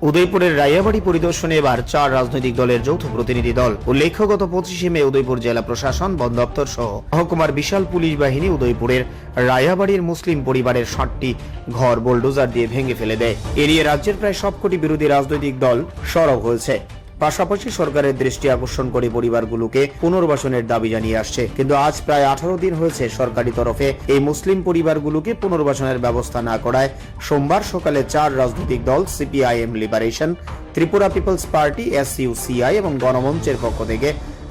উদয়পুরের রায়াবাড়ি পরিদর্শনে এবার 4 রাজনৈতিক দলের যৌথ প্রতিনিধি দল। উল্লেখ্য, গত 25শে মে উদয়পুর জেলা প্রশাসন, বন দপ্তর সহ মহকুমার বিশাল পুলিশ বাহিনী উদয়পুরের রায়াবাড়ির মুসলিম পরিবারের 60টি ঘর বোলডোজার দিয়ে ভেঙে ফেলে দেয়। এড়িয়ে রাজ্যের প্রায় সবকটি বিরোধী রাজনৈতিক দল সরব হয়েছে। পাশাপাশি সরকারের দৃষ্টি আকর্ষণ করে পরিবারগুলোকে পুনর্বাসনের দাবি জানিয়ে আসছে। কিন্তু আজ প্রায় 18 দিন হয়েছে সরকারি তরফে এই মুসলিম পরিবারগুলোকে পুনর্বাসনের ব্যবস্থা না করায় সোমবার সকালে 4 রাজনৈতিক দল CPIM liberation, Tripura people's party, SUCI এবং গণমঞ্চের পক্ষ থেকে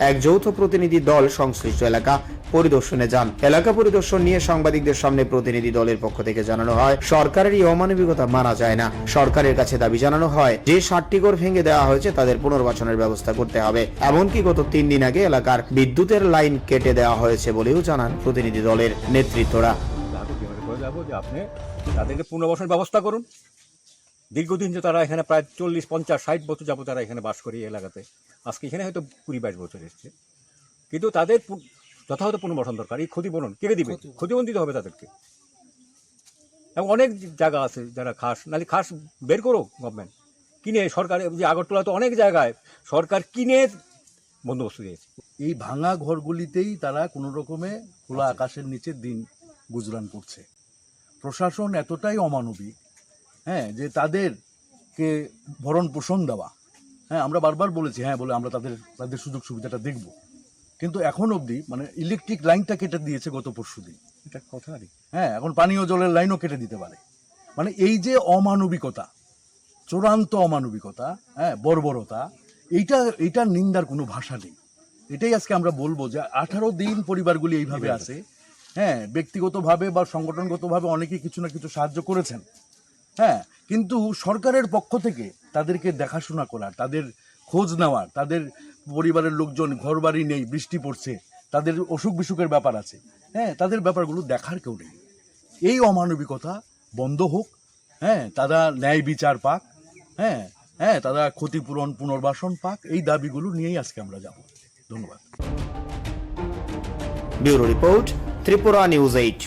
এক যৌথ প্রতিনিধি দল সংশ্লিষ্ট এলাকা পরিদর্শনে যান। এলাকা পরিদর্শন নিয়ে সাংবাদিকদের সামনে প্রতিনিধি দলের পক্ষ থেকে জানানো হয়, সরকারের এই অমানবিকতা মানা যায় না। সরকারের কাছে দাবি জানানো হয় যে 60টি ঘর ভেঙে দেওয়া হয়েছে তাদের পুনর্বাসনের ব্যবস্থা করতে হবে। এমনকি গত 3 দিন আগে এলাকার বিদ্যুতের লাইন কেটে দেওয়া হয়েছে বলেও জানান প্রতিনিধি দলের নেতৃত্বরা। আপনি তাদেরকে পুনর্বাসনের ব্যবস্থা করুন। দীর্ঘদিন যে তারা এখানে প্রায় 40, 50, 60 বছর যাবো তারা এখানে বাস করে এই এলাকাতে, আজকে এখানে হয়তো 20-22 বছর এসছে, কিন্তু তাদের যথাযথ পুনর্বাসন দরকার। এই ক্ষতিপূরণ কে দিবে? ক্ষতিপূরণ দিতে হবে তাদেরকে। এবং অনেক জায়গা আছে যারা খাস বের করো গভর্নমেন্ট কিনে। সরকার যে আগরতলা তো অনেক জায়গায় সরকার কিনে বন্দোবস্ত দিয়েছে। এই ভাঙা ঘরগুলিতেই তারা কোনো রকমে খোলা আকাশের নিচে দিন গুজরান করছে। প্রশাসন এতটাই অমানবিক, যে তাদেরকে ভরণ পোষণ দেওয়া। আমরা বারবার বলেছি, বলে আমরা তাদের সুযোগ সুবিধাটা দেখব, কিন্তু এখন অবধি মানে ইলেকট্রিক লাইনটা কেটে দিয়েছে গত পরশুদিন। এটা কথা আর এখন পানীয় জলের লাইনও কেটে দিতে পারে। মানে এই যে অমানবিকতা, চূড়ান্ত অমানবিকতা, বর্বরতা, এইটার নিন্দার কোনো ভাষা নেই। এটাই আজকে আমরা বলবো যে 18 দিন পরিবারগুলি এইভাবে আছে। ব্যক্তিগতভাবে বা সংগঠনগতভাবে অনেকেই কিছু না কিছু সাহায্য করেছেন, কিন্তু সরকারের পক্ষ থেকে তাদেরকে দেখাশোনা করার, তাদের খোঁজ নেওয়ার, তাদের পরিবারের লোকজন ঘর বাড়ি নেই, বৃষ্টি পড়ছে, তাদের অসুখ বিসুখের ব্যাপার আছে, তাদের ব্যাপারগুলো দেখার কেউ নেই। এই অমানবিকতা বন্ধ হোক, তারা ন্যায় বিচার পাক, তারা ক্ষতিপূরণ পুনর্বাসন পাক। এই দাবিগুলো নিয়েই আজকে আমরা যাব। ধন্যবাদ। Bureau report, Tripura news 8।